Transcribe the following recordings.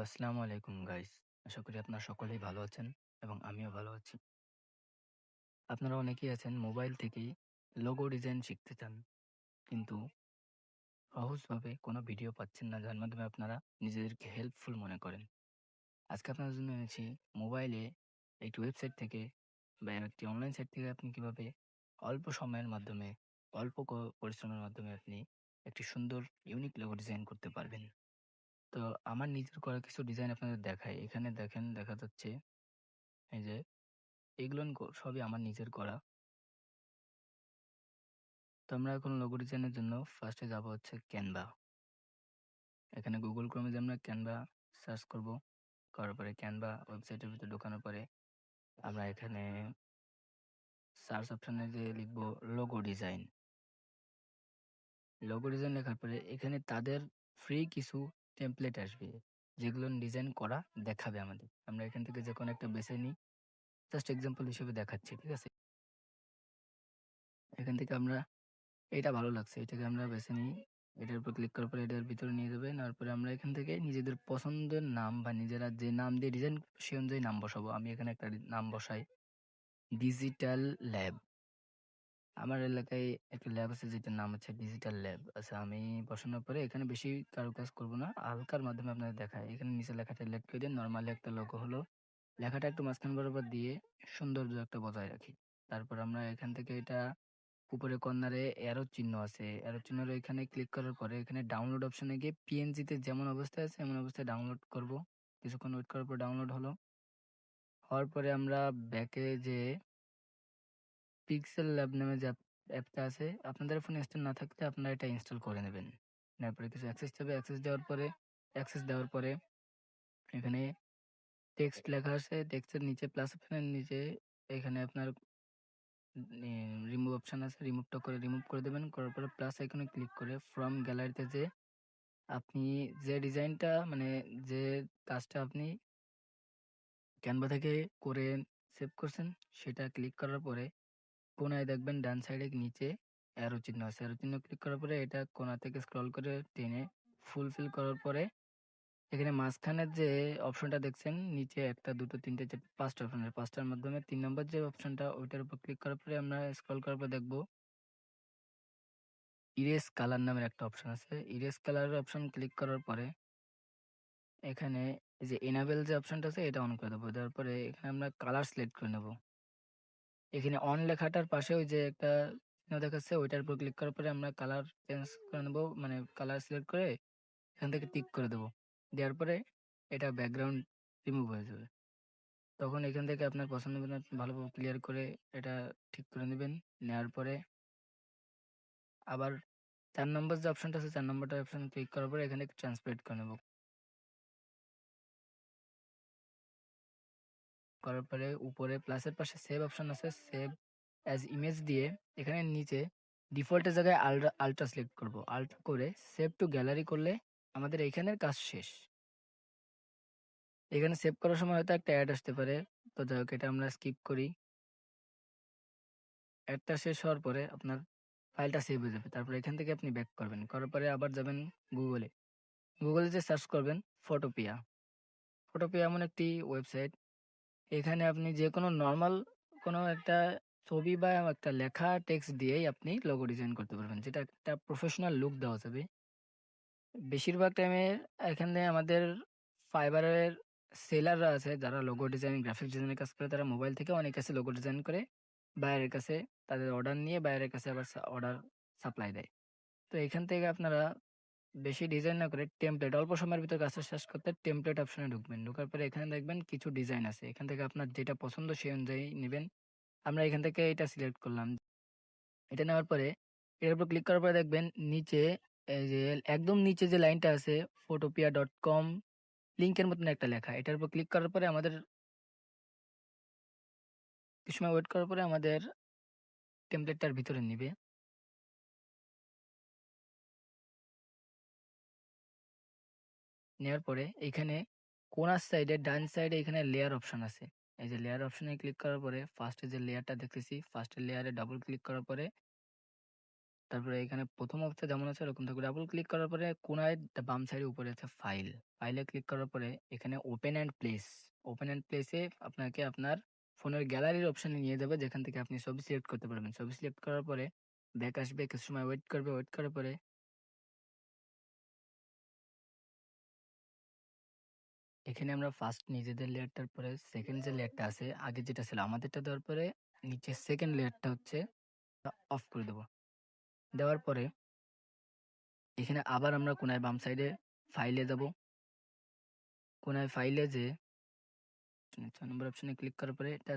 আসসালামু আলাইকুম গাইস। আশা করি আপনারা সকলেই ভালো আছেন এবং আমিও ভালো আছি। আপনারা অনেকেই আছেন মোবাইল থেকেই লোগো ডিজাইন শিখতে চান। কিন্তু সহজভাবে কোনো ভিডিও পাচ্ছেন না যার মাধ্যমে আপনারা নিজেদেরকে হেল্পফুল মনে করেন। আজকে আপনার জন্য এনেছি মোবাইলে একটি ওয়েবসাইট থেকে বা একটি অনলাইন সাইট থেকে আপনি কিভাবে অল্প সময়ের মাধ্যমে, অল্প পরিশ্রমের মাধ্যমে আপনি একটি সুন্দর ইউনিক লোগো ডিজাইন করতে পারবেন। তো আমার নিজের করা কিছু ডিজাইন আপনাদের দেখাই। এখানে দেখেন দেখা যাচ্ছে এই যে এগুলোন সবই আমার নিজের করা। তো আমরা এখন লোগো ডিজাইনের জন্য ফার্স্টে যাবো হচ্ছে ক্যানভা। এখানে Google Chrome এ যে আমরা ক্যানভা সার্চ করব। করার পরে ক্যানভা ওয়েবসাইটের ভিতরে ঢোকানোর পরে আমরা এখানে সার্চ অপশনে যেয়ে লিখবো লোগো ডিজাইন। লোগো ডিজাইন লেখার পরে এখানে তাদের ফ্রি কিছু টেমপ্লেট আসবে, যেগুলো ডিজাইন করা দেখাবে আমাদের। আমরা এখান থেকে যেকোনো একটা বেছে নিই। জাস্ট এক্সাম্পল হিসেবে দেখাচ্ছি, ঠিক আছে? এখান থেকে আমরা এটা ভালো লাগছে। এটাকে আমরা বেছে নিই। এটার উপর ক্লিক করার পরে এটার ভিতরে নিয়ে যাবে। নেওয়ার পরে আমরা এখান থেকে নিজেদের পছন্দের নাম বা নিজেরা যে নাম দিয়ে ডিজাইন সে অনুযায়ী নাম বসাবো। আমি এখানে একটা নাম বসাই ডিজিটাল ল্যাব। আমার এলাকায় একটা ল্যাব আছে যেটার নাম হচ্ছে ডিজিটাল ল্যাব। আচ্ছা, আমি বসানোর পরে এখানে বেশি কারুকাজ করব না। হালকার মাধ্যমে আপনাদের দেখাই। এখানে নিচে লেখাটা সিলেক্ট করে দিয়ে নরমালি একটা লোগো হলো। লেখাটা একটু মাঝখান বরাবর দিয়ে সৌন্দর্য একটা বজায় রাখি। তারপর আমরা এখান থেকে এটা উপরে কর্নারে অ্যারো চিহ্ন আছে। অ্যারো চিহ্নের এখানে ক্লিক করার পরে এখানে ডাউনলোড অপশনে গিয়ে PNG তে যেমন অবস্থায় আছে এমন অবস্থায় ডাউনলোড করব। কিছুক্ষণ ওয়েট করার পর ডাউনলোড হলো। হওয়ার পরে আমরা ব্যাকে যেয়ে পিক্সেল ল্যাব নামে যে অ্যাপটা আছে, আপনাদের ফোনে ইনস্টল না থাকলে আপনারা এটা ইনস্টল করে নেবেন। নেওয়ার পরে কিছু অ্যাক্সেস চাবে, অ্যাক্সেস দেওয়ার পরে এখানে টেক্সট লেখা আছে। টেক্সটের নিচে প্লাস অপশনের নিচে এখানে আপনার রিমুভ অপশন আছে। রিমুভ করে দেবেন। করার পরে প্লাস আইকনে ক্লিক করে ফ্রম গ্যালারিতে যেয়ে আপনি যে ডিজাইনটা মানে যে কাজটা আপনি ক্যানভা থেকে করে সেভ করছেন সেটা ক্লিক করার পরে কোনায় দেখবেন ডান সাইডে নিচে অ্যারো চিহ্ন আছে। অ্যারো চিহ্ন ক্লিক করার পরে এটা কোণা থেকে স্ক্রল করে টেনে ফুলফিল করার পরে এখানে মাঝখানের যে অপশনটা দেখছেন নিচে ১ টা ২ টো ৩ টে ৪ টে ৫ টা অপশনের ৫ টার মাধ্যমে ৩ নম্বর যে অপশনটা ওইটার উপর ক্লিক করার পরে আমরা স্ক্রল করার পর দেখব ইরেজ কালার নামের একটা অপশন আছে। ইরেজ কালার অপশন ক্লিক করার পরে এখানে এই যে এনাবেল যে অপশনটা আছে এটা অন করে দেবো। দেওয়ার পরে এখানে আমরা কালার সিলেক্ট করে নেব। এখানে অন লেখাটার পাশে ওই যে একটা চিহ্ন দেখাচ্ছে ওইটার উপর ক্লিক করার পরে আমরা কালার চেঞ্জ করে নেব। মানে কালার সিলেক্ট করে এখান থেকে টিক করে দেব। দেওয়ার পরে এটা ব্যাকগ্রাউন্ড রিমুভ হয়ে যাবে। তখন এখান থেকে আপনার পছন্দ মতো আপনি ভালোভাবে ক্লিয়ার করে এটা ঠিক করে নেবেন। নেওয়ার পরে আবার ৪ নম্বর যে অপশনটা আছে ৪ নম্বরটা অপশন ক্লিক করার পরে এখানে ট্রান্সপারেন্ট করে নেব। করার পরে উপরে প্লাসের পাশে সেভ অপশন আছে। সেভ অ্যাজ ইমেজ দিয়ে এখানে নিচে ডিফল্টের জায়গায় আল্ট্রা সিলেক্ট করব। আল্ট্রা করে সেভ টু গ্যালারি করলে আমাদের এইখানের কাজ শেষ। এখানে সেভ করার সময় হয়তো একটা অ্যাড আসতে পারে। তো যাই হোক এটা আমরা স্কিপ করি। অ্যাডটা শেষ হওয়ার পরে আপনার ফাইলটা সেভ হয়ে যাবে। তারপরে এখান থেকে আপনি ব্যাক করবেন। করার পরে আবার যাবেন গুগলে। গুগলে যে সার্চ করবেন ফটোপিয়া। ফটোপিয়া এমন একটি ওয়েবসাইট। এখানে আপনি যেকোনো নরমাল কোনো একটা ছবি বা একটা লেখা টেক্সট দিয়েই আপনি লোগো ডিজাইন করতে পারবেন। যেটা একটা প্রফেশনাল লুক দেওয়া যাবে। বেশিরভাগ টাইমে এখানে আমাদের ফাইবারের সেলাররা আছে যারা লোগো ডিজাইন, গ্রাফিক ডিজাইনের কাজ করে তারা মোবাইল থেকে অনেক কাছে লোগো ডিজাইন করে বাইরের কাছে তাদের অর্ডার নিয়ে বাইরের কাছে আবার অর্ডার সাপ্লাই দেয়। তো এখান থেকে আপনারা বেশি ডিজাইন না করে টেমপ্লেট অল্প সময়ের ভিতর কাজটা শেষ করতে টেমপ্লেট অপশনে ঢুকবেন। ঢোকার পরে এখানে দেখবেন কিছু ডিজাইন আছে। এখান থেকে আপনার যেটা পছন্দ সেই অনুযায়ী নিবেন। আমরা এখান থেকে এটা সিলেক্ট করলাম। এটা নেওয়ার পরে এটার উপর ক্লিক করার পরে দেখবেন নিচে এই যে একদম নিচে যে লাইনটা আছে photopia.com লিংকের মতন একটা লেখা। এটার উপর ক্লিক করার পরে আমাদের কিছু সময় ওয়েট করার পরে আমাদের টেমপ্লেটটার ভিতরে নিবে। নেওয়ার পরে এইখানে কোণার সাইডে ডান সাইডে এখানে লেয়ার অপশন আছে। এই যে লেয়ার অপশনে ক্লিক করার পরে ফার্স্টে যে লেয়ারটা দেখতেছি, ফার্স্টের লেয়ারে ডাবল ক্লিক করার পরে তারপরে এখানে ১ম অবস্থায় যেমন আছে ওরকম থাকবে। ডাবল ক্লিক করার পরে কোণায় বাম সাইডে উপরে আছে ফাইল। ফাইলে ক্লিক করার পরে এখানে open and place. Open and প্লেসে আপনাকে আপনার ফোনের গ্যালারির অপশনে নিয়ে যাবে যেখান থেকে আপনি ছবি সিলেক্ট করতে পারবেন। ছবি সিলেক্ট করার পরে ব্যাক আসবে, কিছু সময় ওয়েট করবে। ওয়েট করার পরে এখানে আমরা ফার্স্ট নিজেদের লেয়ারটার পরে সেকেন্ড যে লেয়ারটা আছে, আগে যেটা ছিল আমাদেরটা দেওয়ার পরে নিচে সেকেন্ড লেয়ারটা হচ্ছে অফ করে দেব। দেওয়ার পরে এখানে আবার আমরা কোণায় বাম সাইডে ফাইলে যাব। কোণায় ফাইলে যেয়ে ৬ নম্বর অপশনে ক্লিক করার পরে এটা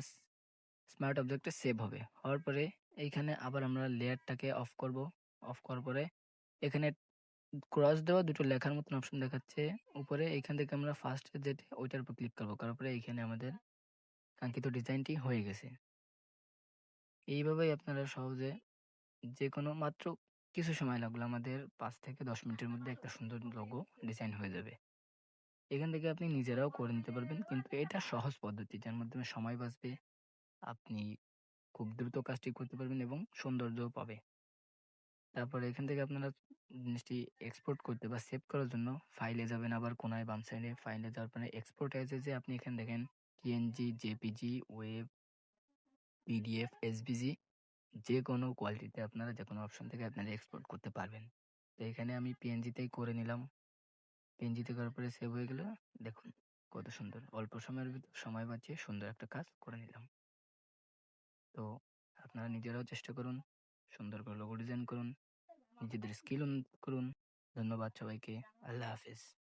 স্মার্ট অবজেক্টে সেভ হবে। হওয়ার পরে এইখানে আবার আমরা লেয়ারটাকে অফ করব। অফ করার পরে এখানে ক্রস দেওয়া দুটো লেখার মতন অপশন দেখাচ্ছে উপরে। এইখান থেকে আমরা ফার্স্টে যেটা ওইটার উপর ক্লিক করব। করার পরে এইখানে আমাদের কাঙ্ক্ষিত ডিজাইনটি হয়ে গেছে। এইভাবেই আপনারা সহজে যেকোনো মাত্র কিছু সময় লাগলো আমাদের ৫ থেকে ১০ মিনিটের মধ্যে একটা সুন্দর লোগো ডিজাইন হয়ে যাবে। এখান থেকে আপনি নিজেরাও করে নিতে পারবেন। কিন্তু এটা সহজ পদ্ধতি যার মাধ্যমে সময় বাঁচবে। আপনি খুব দ্রুত কাজটি করতে পারবেন এবং সৌন্দর্যও পাবে। তারপরে এখান থেকে আপনারা জিনিসটি এক্সপোর্ট করতে বা সেভ করার জন্য ফাইলে যাবেন, আবার কোণায় বাম সাইডে ফাইলে যাওয়ার পরে এক্সপোর্ট অ্যাজ এ যে আপনি এখানে দেখেন PNG, JPG, web, PDF, SVG যেকোনো কোয়ালিটিতে আপনারা যেকোনো অপশন থেকে আপনারা এক্সপোর্ট করতে পারবেন। তো এখানে আমি PNG তেই করে নিলাম। PNG তে করার পরে সেভ হয়ে গেল। দেখুন কত সুন্দর। অল্প সময়ের ভিতর সময় বাঁচিয়ে সুন্দর একটা কাজ করে নিলাম। তো আপনারা নিজেরাও চেষ্টা করুন। সুন্দর করে লোগো ডিজাইন করুন। নিজেদের স্কিল উন্নত করুন। ধন্যবাদ সবাইকে। আল্লাহ হাফেজ।